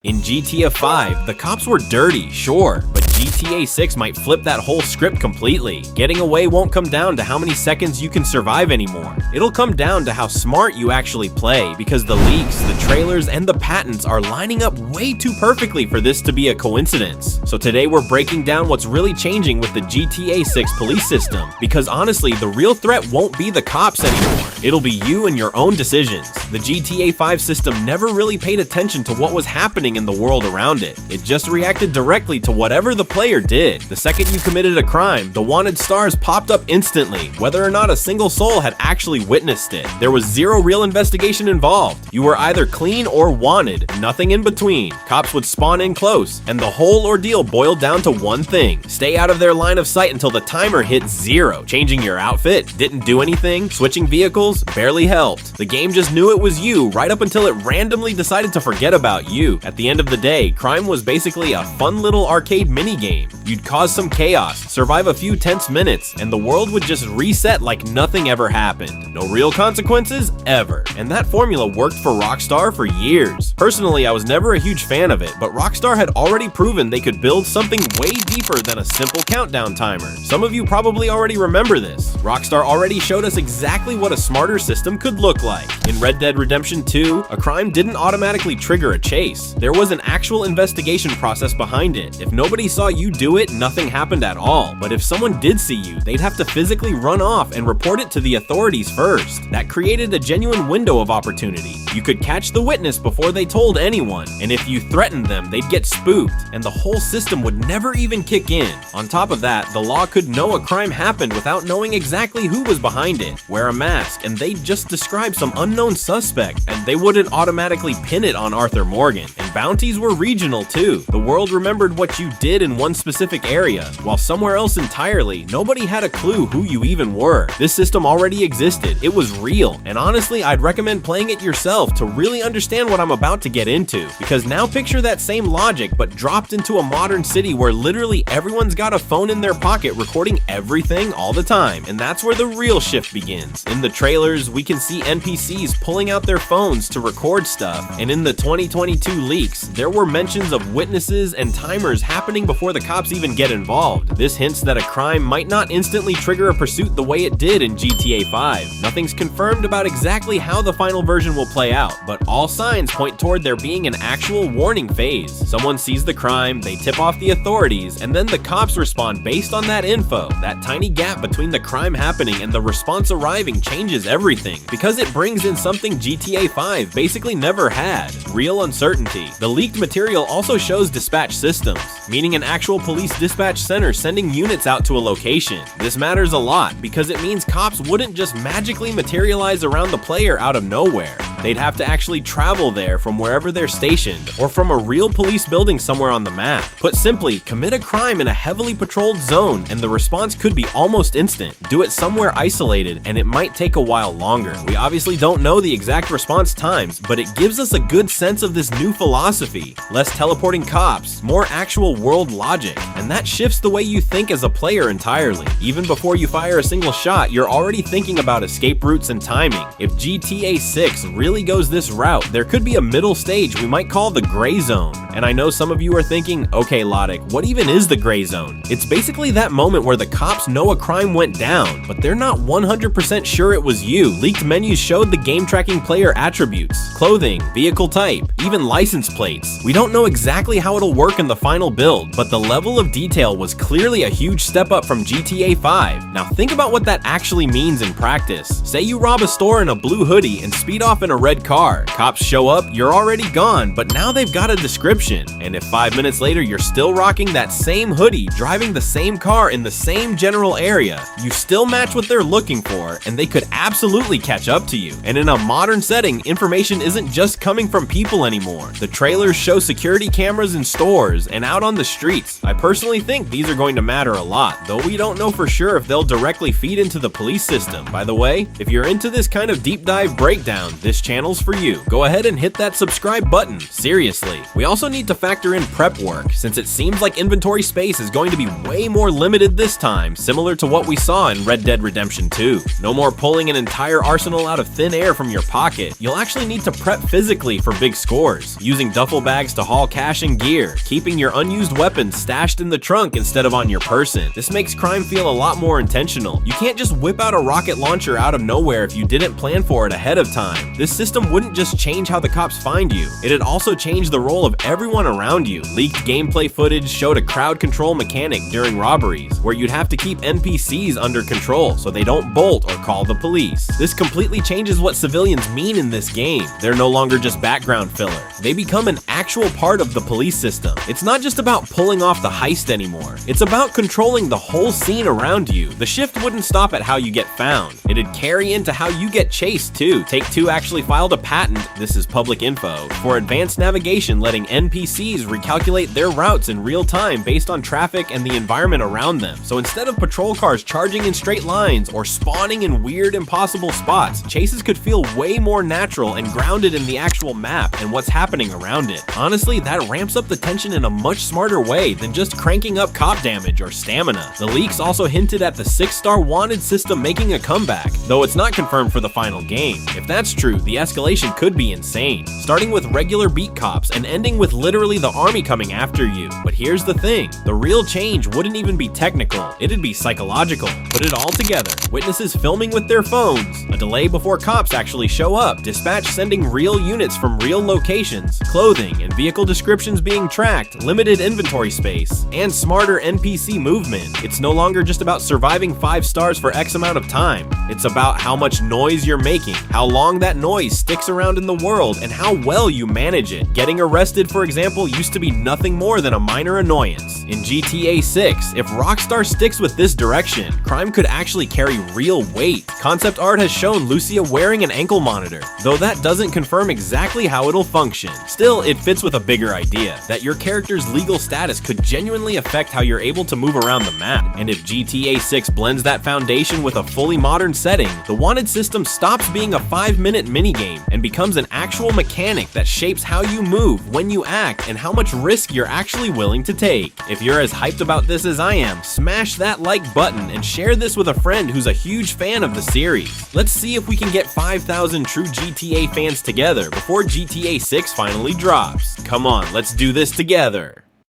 In GTA 5, the cops were dirty, sure, but GTA 6 might flip that whole script completely. Getting away won't come down to how many seconds you can survive anymore. It'll come down to how smart you actually play, because the leaks, the trailers, and the patents are lining up way too perfectly for this to be a coincidence. So today we're breaking down what's really changing with the GTA 6 police system, because honestly, the real threat won't be the cops anymore. It'll be you and your own decisions. The GTA 5 system never really paid attention to what was happening in the world around it. It just reacted directly to whatever the player did. The second you committed a crime, the wanted stars popped up instantly, whether or not a single soul had actually witnessed it. There was zero real investigation involved. You were either clean or wanted, nothing in between. Cops would spawn in close, and the whole ordeal boiled down to one thing: stay out of their line of sight until the timer hit 0. Changing your outfit didn't do anything, switching vehicles barely helped. The game just knew it was you right up until it randomly decided to forget about you. At the end of the day, crime was basically a fun little arcade minigame. You'd cause some chaos, survive a few tense minutes, and the world would just reset like nothing ever happened. No real consequences, ever. And that formula worked for Rockstar for years. Personally, I was never a huge fan of it, but Rockstar had already proven they could build something way deeper than a simple countdown timer. Some of you probably already remember this. Rockstar already showed us exactly what a smarter system could look like. In Red Dead Redemption 2, a crime didn't automatically trigger a chase. There was an actual investigation process behind it. If nobody saw you do it, nothing happened at all. But if someone did see you, they'd have to physically run off and report it to the authorities first. That created a genuine window of opportunity. You could catch the witness before they told anyone, and if you threatened them, they'd get spooked, and the whole system would never even kick in. On top of that, the law could know a crime happened without knowing exactly who was behind it. Wear a mask, and they'd just describe some unknown suspect, and they wouldn't automatically pin it on Arthur Morgan. And bounties were regional too. The world remembered what you did in one specific area, while somewhere else entirely, nobody had a clue who you even were. This system already existed, it was real, and honestly, I'd recommend playing it yourself to really understand what I'm about to get into, because now picture that same logic but dropped into a modern city where literally everyone's got a phone in their pocket recording everything all the time, and that's where the real shift begins. In the trailers, we can see NPCs pulling out their phones to record stuff, and in the 2022 leaks, there were mentions of witnesses and timers happening before the cops even get involved. This hints that a crime might not instantly trigger a pursuit the way it did in GTA 5. Nothing's confirmed about exactly how the final version will play out, but all signs point toward there being an actual warning phase. Someone sees the crime, they tip off the authorities, and then the cops respond based on that info. That tiny gap between the crime happening and the response arriving changes everything, because it brings in something GTA 5 basically never had: real uncertainty. The leaked material also shows dispatch systems, meaning an actual police dispatch center sending units out to a location. This matters a lot because it means cops wouldn't just magically materialize around the player out of nowhere. They'd have to actually travel there from wherever they're stationed, or from a real police building somewhere on the map. Put simply, commit a crime in a heavily patrolled zone and the response could be almost instant. Do it somewhere isolated and it might take a while longer. We obviously don't know the exact response times, but it gives us a good sense of this new philosophy. Less teleporting cops, more actual world logic, and that shifts the way you think as a player entirely. Even before you fire a single shot, you're already thinking about escape routes and timing. If GTA 6 really goes this route, there could be a middle stage we might call the gray zone. And I know some of you are thinking, okay Lodic, what even is the gray zone? It's basically that moment where the cops know a crime went down, but they're not 100% sure it was you. Leaked menus showed the game tracking player attributes, clothing, vehicle type, even license plates. We don't know exactly how it'll work in the final build, but the level of detail was clearly a huge step up from GTA 5. Now think about what that actually means in practice. Say you rob a store in a blue hoodie and speed off in a red car. Cops show up, you're already gone, but now they've got a description. And if 5 minutes later you're still rocking that same hoodie, driving the same car in the same general area, you still match what they're looking for, and they could absolutely catch up to you. And in a modern setting, information isn't just coming from people anymore. The trailers show security cameras in stores and out on the streets. I personally think these are going to matter a lot, though we don't know for sure if they'll directly feed into the police system. By the way, if you're into this kind of deep dive breakdown, this channel's for you. Go ahead and hit that subscribe button, seriously. We also need to factor in prep work, since it seems like inventory space is going to be way more limited this time, similar to what we saw in Red Dead Redemption 2. No more pulling an entire arsenal out of thin air from your pocket. You'll actually need to prep physically for big scores, using duffel bags to haul cash and gear, keeping your unused weapons stashed in the trunk instead of on your person. This makes crime feel a lot more intentional. You can't just whip out a rocket launcher out of nowhere if you didn't plan for it ahead of time. This system wouldn't just change how the cops find you, it'd also change the role of everyone around you. Leaked gameplay footage showed a crowd control mechanic during robberies, where you'd have to keep NPCs under control so they don't bolt or call the police. This completely changes what civilians mean in this game. They're no longer just background filler. They become an actual part of the police system. It's not just about pulling off the heist anymore. It's about controlling the whole scene around you. The shift wouldn't stop at how you get found. It'd carry into how you get chased too. Take-Two actually filed a patent, this is public info, for advanced navigation, letting NPCs recalculate their routes in real time based on traffic and the environment around them. So instead of patrol cars charging in straight lines or spawning in weird, impossible spots, chases could feel way more natural and grounded in the actual map and what's happening around it. Honestly, that ramps up the tension in a much smarter way than just cranking up cop damage or stamina. The leaks also hinted at the 6-star wanted system making a comeback, though it's not confirmed for the final game. If that's true, the escalation could be insane, starting with regular beat cops and ending with literally the army coming after you. But here's the thing, the real change wouldn't even be technical, it'd be psychological. Put it all together, witnesses filming with their phones, a delay before cops actually show up, dispatch sending real units from real locations, clothing and vehicle descriptions being tracked, limited inventory space, and smarter NPC movement. It's no longer just about surviving 5 stars for X amount of time. It's about how much noise you're making, how long that noise sticks around in the world, and how well you manage it. Getting arrested, for example, used to be nothing more than a minor annoyance. In GTA 6, if Rockstar sticks with this direction, crime could actually carry real weight. Concept art has shown Lucia wearing an ankle monitor, though that doesn't confirm exactly how it'll function. Still, it fits with a bigger idea, that your character's legal status could genuinely affect how you're able to move around the map. And if GTA 6 blends that foundation with a fully modern setting, the wanted system stops being a 5-minute minigame and becomes an actual mechanic that shapes how you move, when you act, and how much risk you're actually willing to take. If you're as hyped about this as I am, smash that like button and share this with a friend who's a huge fan of the series. Let's see if we can get 5,000 true GTA fans together before GTA 6 finally drops. Come on, let's do this together.